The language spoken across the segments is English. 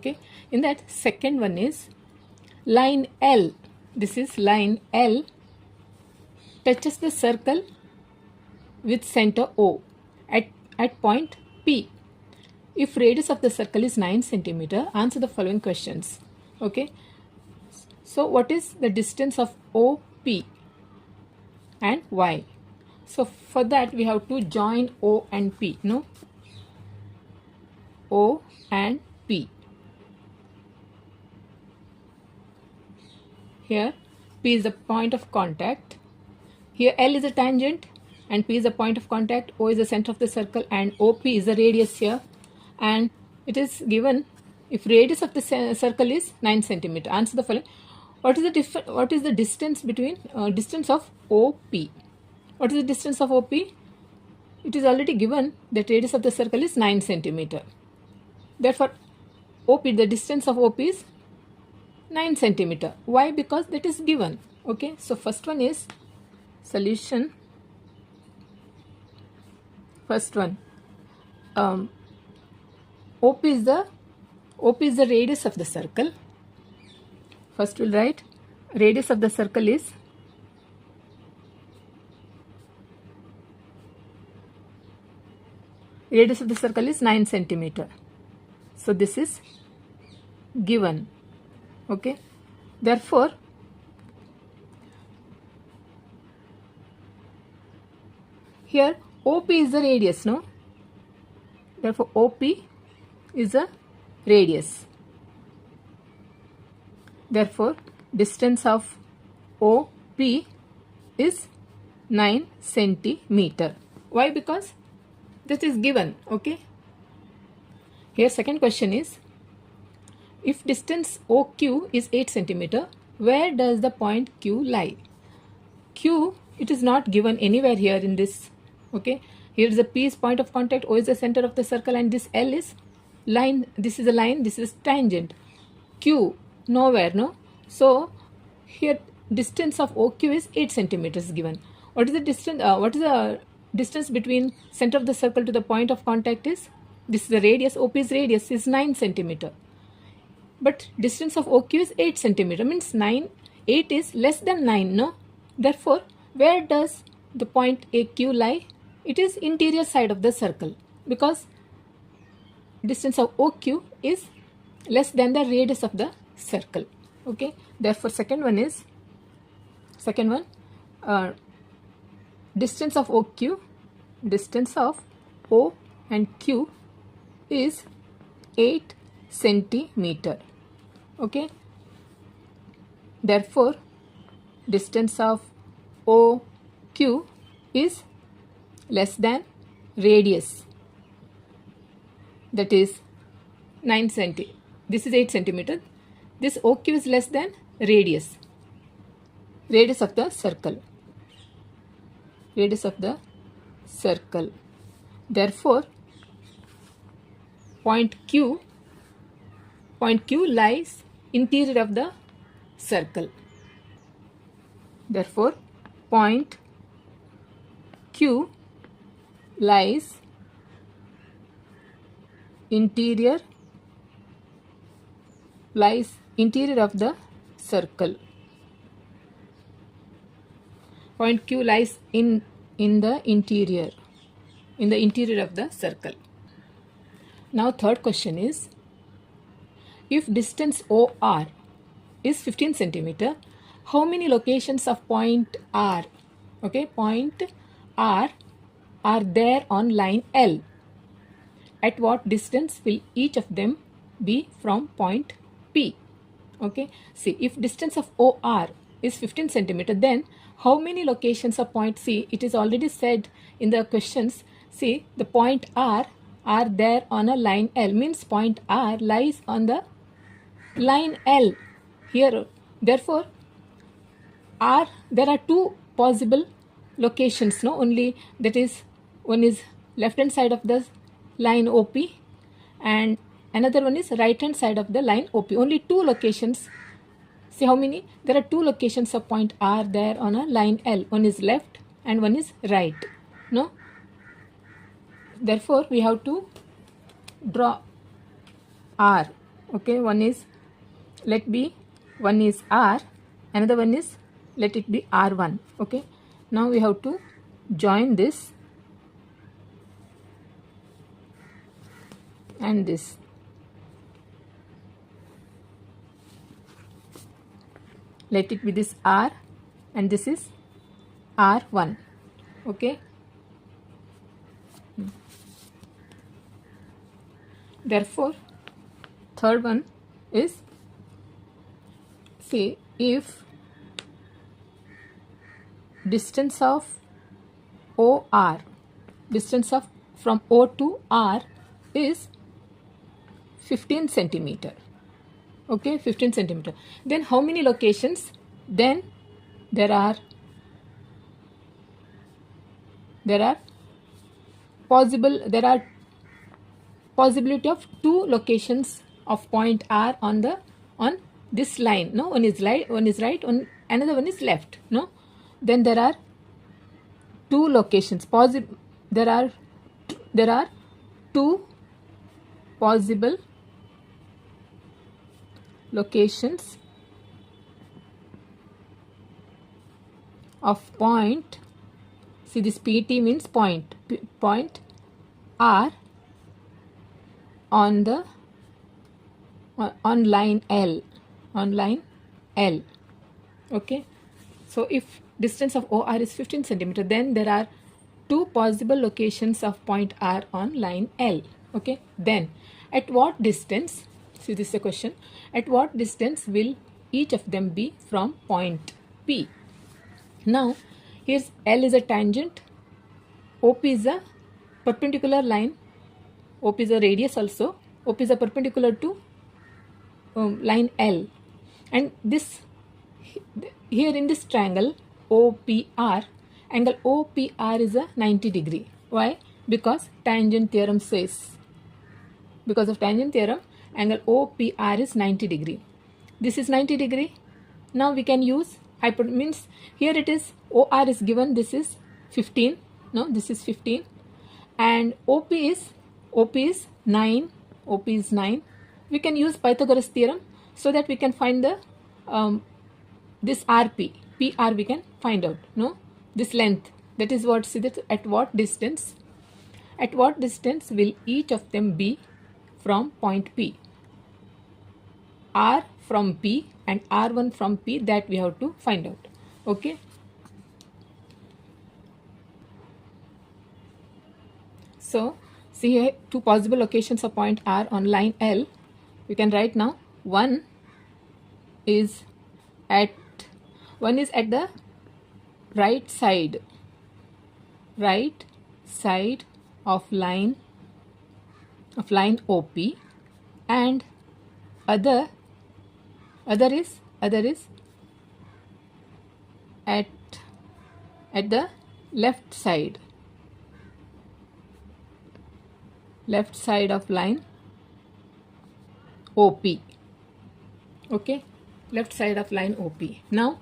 Okay, in that second one is line L. This is line L touches the circle with center O at point P. If radius of the circle is 9 centimeter, answer the following questions. Okay, so what is the distance of OP and Y? So for that we have to join O and P, no? O and P. Here P is the point of contact. Here L is a tangent and P is the point of contact. O is the center of the circle and OP is the radius here. And it is given if radius of the circle is 9 centimeter. Answer the following. What is the distance between distance of OP? What is the distance of OP? It is already given that radius of the circle is 9 centimeter. Therefore, OP, the distance of OP is 9 centimeter. Why? Because that is given. Okay, so first one is solution. First one, OP is the radius of the circle. First we'll write radius of the circle is radius of the circle is 9 centimeter. So this is given. Okay, therefore here OP is the radius, no? Therefore OP is a radius. Therefore distance of OP is 9 centimeter. Why? Because this is given. Okay, here second question is, if distance OQ is 8 centimeter, where does the point Q lie? Q, it is not given anywhere here in this. Okay, here is the P is point of contact, O is the center of the circle, and this L is line. This is a line, this is tangent. Q, nowhere, no? So here distance of OQ is 8 centimeters given. What is the distance? What is the distance between center of the circle to the point of contact is? This is the radius. OP's radius is 9 centimeter. But distance of OQ is 8 centimeter. Means 8 is less than 9, no? Therefore, where does the point AQ lie? It is interior side of the circle, because distance of OQ is less than the radius of the circle. Okay, therefore second one, distance of OQ, distance of O and Q is 8 centimeter. Okay, therefore distance of OQ is less than radius, that is 9 centi. This is 8 centimeter. This OQ is less than radius of the circle. Radius of the circle. Therefore, point Q lies interior of the circle. Therefore, point Q lies interior of the circle. Point Q lies in the interior of the circle. Now third question is, if distance OR is 15 centimeter, how many locations of point R, okay, point R are there on line L? At what distance will each of them be from point P? Okay, see, if distance of OR is 15 centimeter, then how many locations of point C? It is already said in the questions. See, the point R are there on a line L, means point R lies on the line L here. Therefore, R, there are two possible locations, no? Only, that is, one is left hand side of the line OP and another one is right hand side of the line OP. Only two locations. See how many? There are two locations of point R there on a line L. One is left and one is right, no? Therefore, we have to draw R. Okay, one is one is R, another one is let it be R1. Okay, now we have to join this and this. Let it be this R and this is R1. Okay, therefore third one is, say if distance of OR, distance of from O to R is 15 centimeter. Okay, 15 centimeter. Then how many locations? Then there are possibility of two locations of point R on this line. No, one is right, another one is left. No, then there are two locations. There are two possible locations of point. See, this PT means point R on line L, Okay, so if distance of OR is 15 centimeter, then there are two possible locations of point R on line L. Okay, then at what distance, see, this is a question, at what distance will each of them be from point P? Now here's L is a tangent, OP is a perpendicular line, OP is a radius also, OP is a perpendicular to line L, and this here in this triangle OPR, angle OPR is a 90 degree. Why? Because tangent theorem says, because of tangent theorem, angle OPR is 90 degree. This is 90 degree. Now we can use means here it is OR is given, this is 15. No, this is 15, and OP is 9. OP is 9. We can use Pythagoras theorem so that we can find the this RP, PR we can find out. No, this length, that is what, see that at what distance will each of them be from point P? R from P and R1 from P, that we have to find out. Okay, so see here two possible locations of point R on line L. We can write now. One is at the right side of line OP, and other is at the left side of line OP. Okay, left side of line OP. Now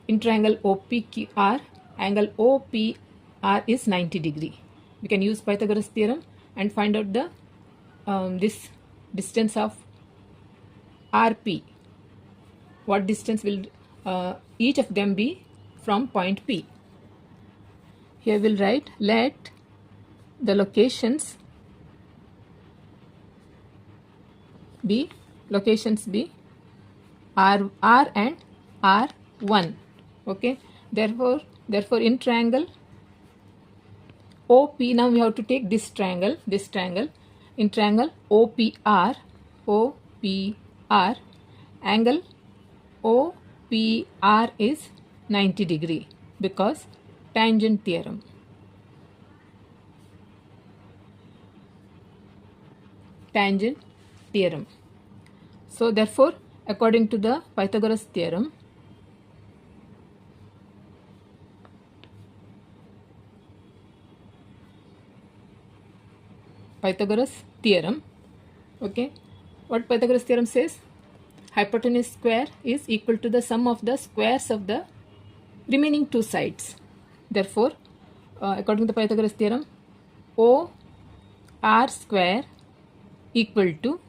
in triangle OPQR, angle OPR is 90 degree. We can use Pythagoras theorem and find out the this distance of RP. What distance will each of them be from point P? Here we'll write, let the locations be R and R1. Okay, therefore in triangle OP, now we have to take this triangle. In triangle OPR, angle OPR is 90 degree because tangent theorem. So therefore, according to the Pythagoras theorem, okay, what Pythagoras theorem says? Hypotenuse square is equal to the sum of the squares of the remaining two sides. Therefore, according to the Pythagoras theorem, OR square equal to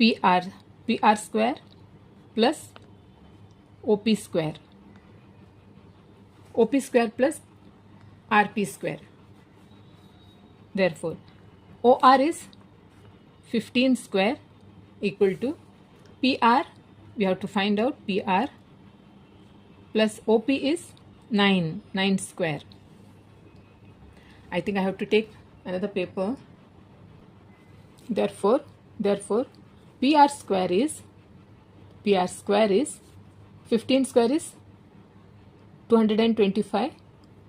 PR square plus OP square plus RP square. Therefore, OR is 15 square equal to PR, we have to find out PR, plus OP is 9 square. I think I have to take another paper. Therefore PR square is 15 square is 225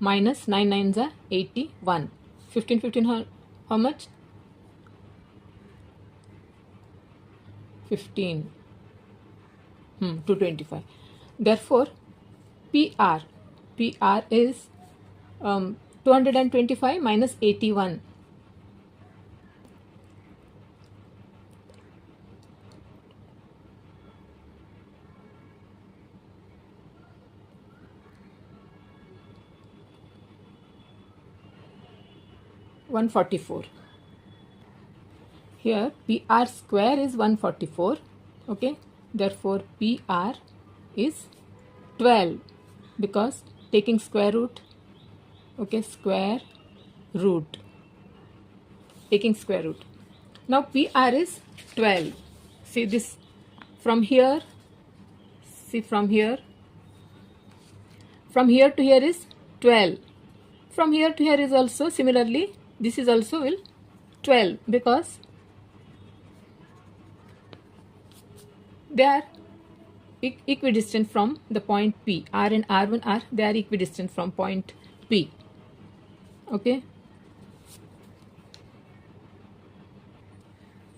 minus 9 nines are 81. 15 how much? 15 225. Therefore PR is 225 minus 81. $144. Here PR square is 144. Okay, therefore PR is 12 because taking square root. Okay, square root, taking square root. Now PR is 12. See this from here. See from here to here is 12. From here to here is also similarly. This is also will 12 because they are equidistant from the point P. R and R1 are, they are equidistant from point P. Okay.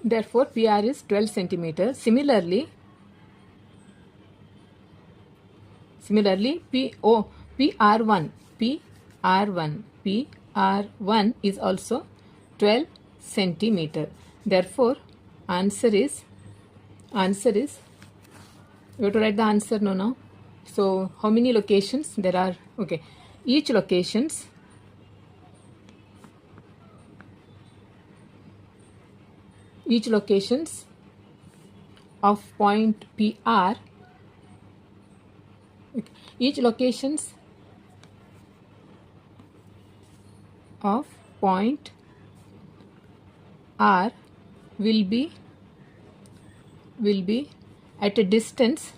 Therefore, PR is 12 centimeters. Similarly, PR1 is also 12 centimeter. Therefore, answer is you have to write the answer now. So how many locations there are? Okay, each locations of point PR, each locations of point R will be at a distance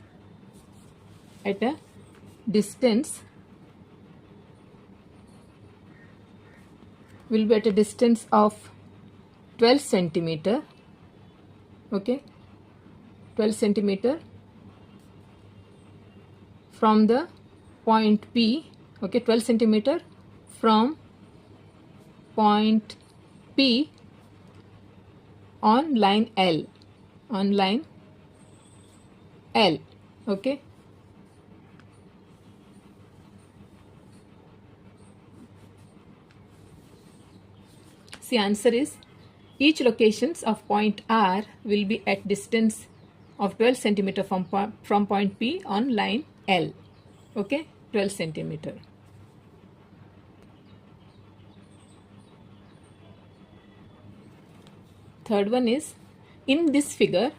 of 12 centimeter. Okay, 12 centimeter from the point P. Okay, 12 centimeter from point P on line L. Okay. See, answer is each locations of point R will be at distance of 12 centimeter from point P on line L. Okay, 12 centimeter. Third one is in this figure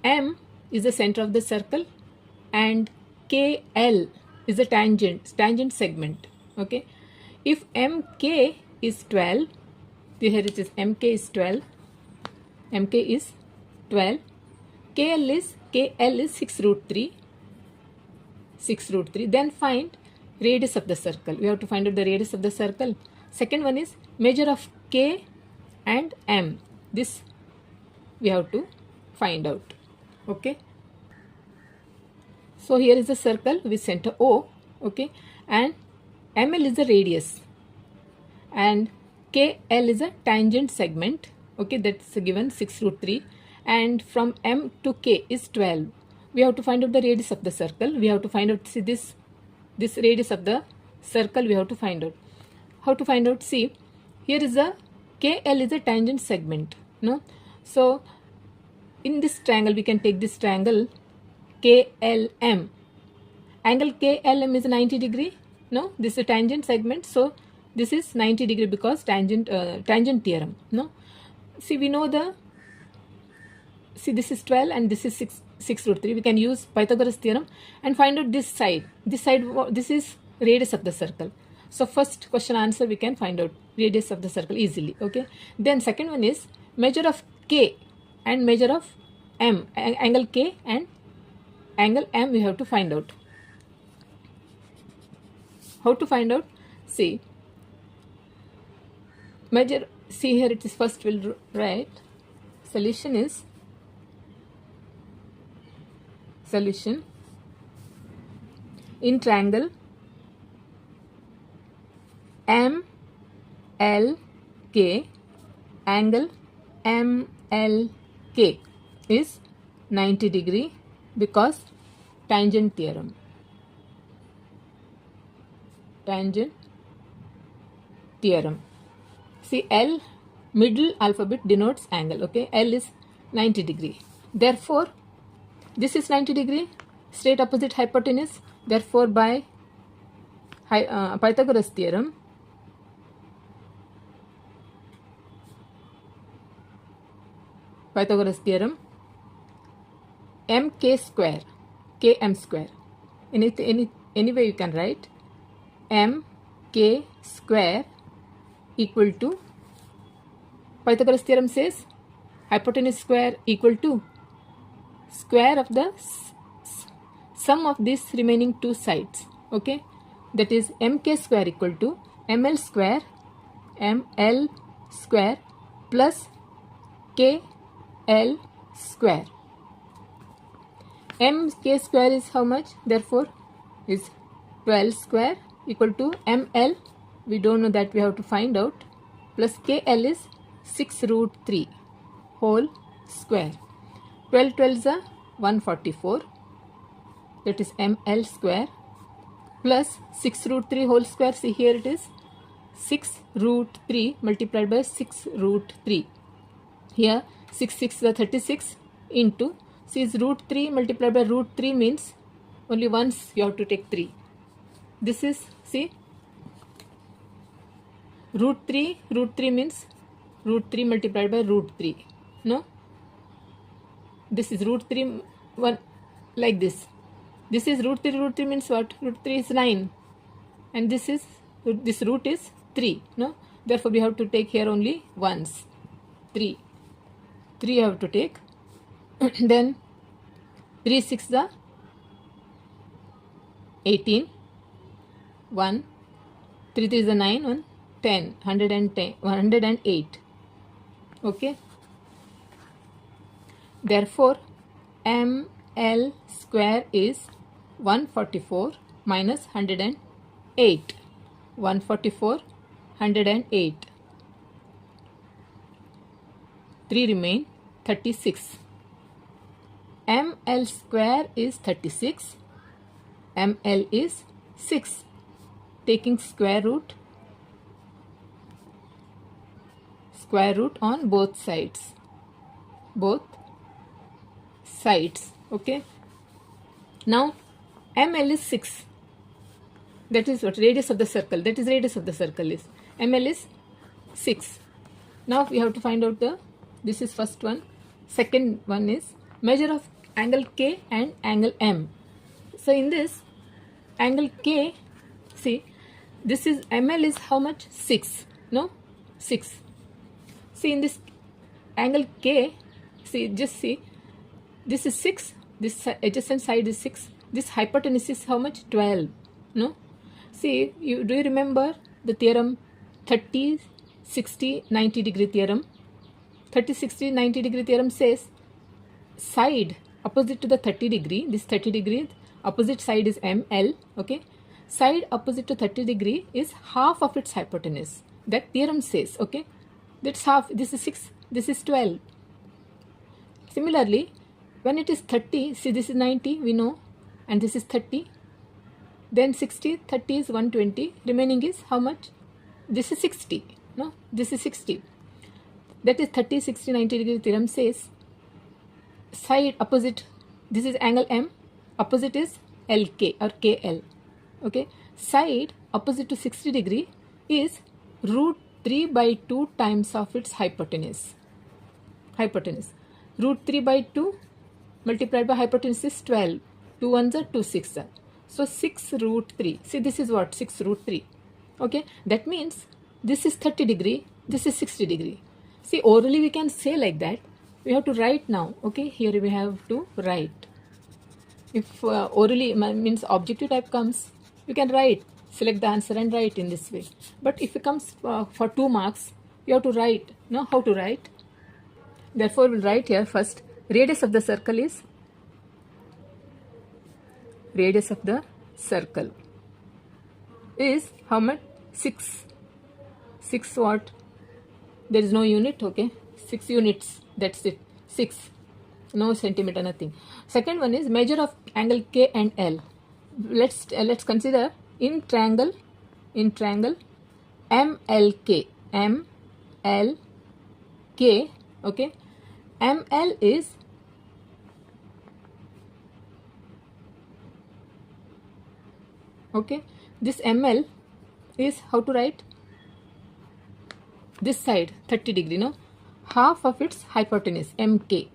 M is the center of the circle and KL is a tangent segment. Okay, if MK is 12, here it is MK is 12, KL is 6 root 3, then find radius of the circle. We have to find out the radius of the circle. Second one is measure of K and M. This we have to find out. Okay, so here is a circle with center O. Okay, and ML is the radius and KL is a tangent segment. Okay, that's given 6 root 3, and from M to K is 12. We have to find out the radius of the circle. We have to find out, see this radius of the circle we have to find out. How to find out? See, here is a KL is a tangent segment. No, so in this triangle we can take this triangle KLM. Angle KLM is 90 degree. No, this is a tangent segment, so this is 90 degree because tangent theorem. No, see, we know the see this is 12 and this is 6 root 3. We can use Pythagoras theorem and find out this side. This is radius of the circle. So first question answer we can find out radius of the circle easily. Okay. Then second one is measure of K and measure of M. Angle K and angle M we have to find out. How to find out? See, measure, see here it is first we'll write solution is solution in triangle MLK, angle MLK is 90 degree because tangent theorem. Tangent theorem. See, L, middle alphabet denotes angle. Okay, L is 90 degree. Therefore, this is 90 degree, straight opposite hypotenuse. Therefore, by Pythagoras theorem, MK square, KM square. Any way you can write MK square equal to, Pythagoras theorem says hypotenuse square equal to square of the sum of these remaining two sides. Okay, that is MK square equal to ML square plus KL square. MK square is how much? Therefore, is 12 square equal to ML. We don't know that, we have to find out. Plus KL is 6 root 3 whole square. 12 12s are 144. That is ML square plus 6 root 3 whole square. See here it is 6 root 3 multiplied by 6 root 3. Here 6 6 is 36 into, see is root 3 multiplied by root 3 means only once you have to take 3. This is, see, root 3 means root 3 multiplied by root 3. No, this is root 3 1 like this. This is root 3 means what? Root 3 is 9 and this root is 3. No, therefore we have to take here only once. 3 you have to take. Then 3 6 the 18, 1, 3 3 is the 9, 1, 10, 110, 108. Okay. Therefore, ML square is 144 minus 108. 144, 108. 3 remain, 36. ML square is 36. ML is 6. Taking square root on both sides. Okay. Now ML is 6. That is what? Radius of the circle. That is radius of the circle is. ML is 6. Now we have to find out this is first one. Second one is measure of angle K and angle M. So in this angle K, see, this is ML is how much? 6. No, 6. See in this angle K, see, just see, this is 6, this adjacent side is 6, this hypotenuse is how much? 12. No, see, do you remember the theorem 30 60 90 degree theorem? 30 60 90 degree theorem says side opposite to the 30 degree, this 30 degree opposite side is ML. Okay, side opposite to 30 degree is half of its hypotenuse. That theorem says, okay, that's half. This is 6, this is 12. Similarly, when it is 30, see this is 90, we know, and this is 30. Then 60, 30 is 120. Remaining is how much? This is 60. No, this is 60. That is 30, 60, 90 degree theorem says side opposite, this is angle M, opposite is LK or KL. Okay, side opposite to 60 degree is root 3 by 2 times of its hypotenuse. root 3 by 2 multiplied by hypotenuse is 12. 2 ones are 2 6 are. So 6 root 3. See, this is what? 6 root 3. Okay, that means this is 30 degree, this is 60 degree. See, orally we can say like that. We have to write now. Okay, here we have to write. If orally means objective type comes, you can write, select the answer and write in this way. But if it comes for 2 marks, you have to write. Now, how to write? Therefore, we'll write here first. Radius of the circle is how much? 6. 6 what? There is no unit, okay? 6 units. That's it. 6. No centimeter, nothing. Second one is measure of angle K and L. Let's consider in triangle MLK. Okay. ML is okay. This ML is how to write? This side 30 degree, no? Half of its hypotenuse, MK.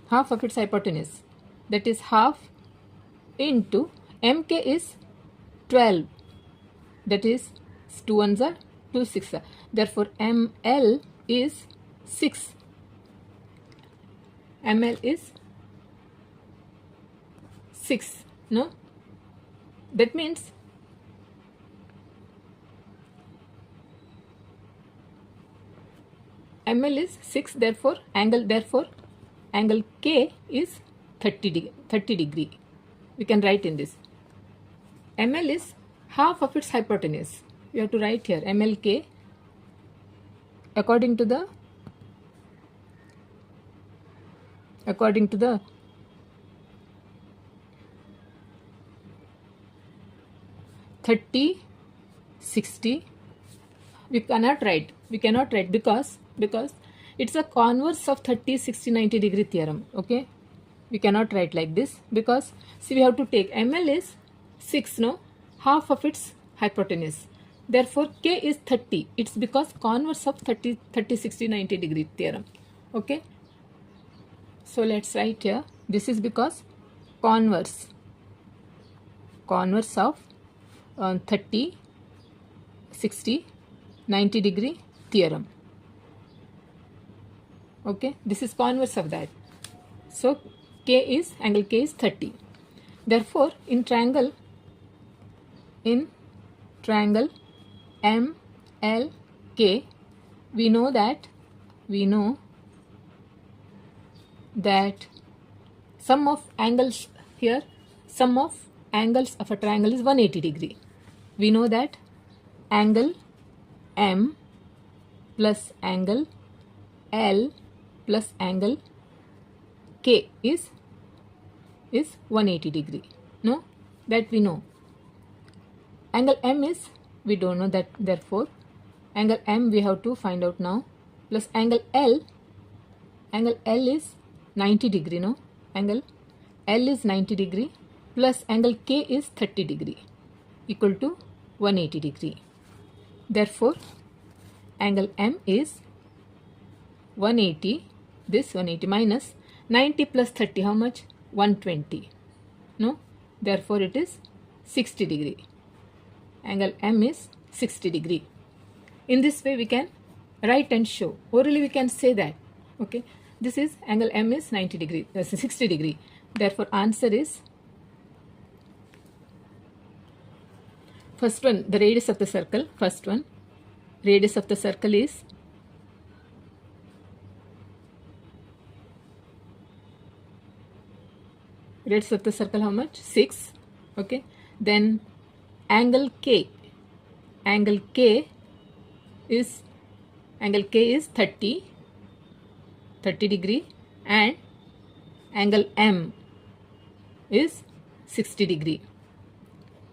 Half of its hypotenuse, that is half into MK is 12, that is 2 ones are 2 6 are. Therefore ML is 6. ML is 6, no? That means ML is 6, therefore angle K is 30 degree. We can write in this. ML is half of its hypotenuse. You have to write here MLK according to the 30 60. We cannot write because it's a converse of 30 60 90 degree theorem. Okay, we cannot write like this because see, we have to take ML is 6, no, half of its hypotenuse. Therefore K is 30. It's because converse of 30 60 90 degree theorem. Okay, so let's write here. This is because converse of 30 60 90 degree theorem. Okay, this is converse of that. So angle K is 30. Therefore in triangle MLK, we know that sum of angles of a triangle is 180 degree. We know that angle M plus angle L plus angle K is 180 degree. No, that we know. Angle M is, we don't know that, therefore angle M we have to find out now, plus angle L is 90 degree, no, angle L is 90 degree plus angle K is 30 degree equal to 180 degree. Therefore angle M is 180, this 180 minus 90 plus 30, how much? 120, no, therefore it is 60 degree. Angle M is 60 degree. In this way we can write and show. Orally we can say that. Okay, this is angle M is 90 degree, 60 degree. Therefore answer is first one, the radius of the circle. First one, radius of the circle is radius of the circle, how much? 6. Okay, then angle K is 30 degree and angle M is 60 degree.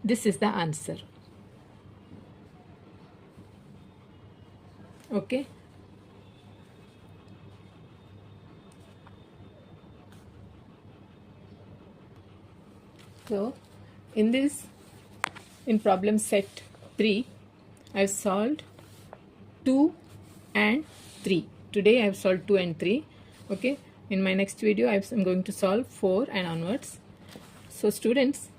This is the answer. Okay, so in problem set 3 I have solved 2 and 3. Today I have solved 2 and 3. Okay, in my next video I'm going to solve 4 and onwards. So students,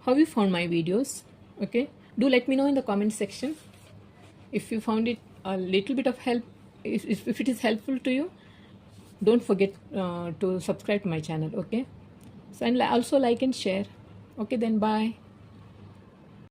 how you found my videos? Okay, do let me know in the comment section if you found it a little bit of help. If it is helpful to you, don't forget to subscribe to my channel. Okay, so and also like and share. Okay, then bye.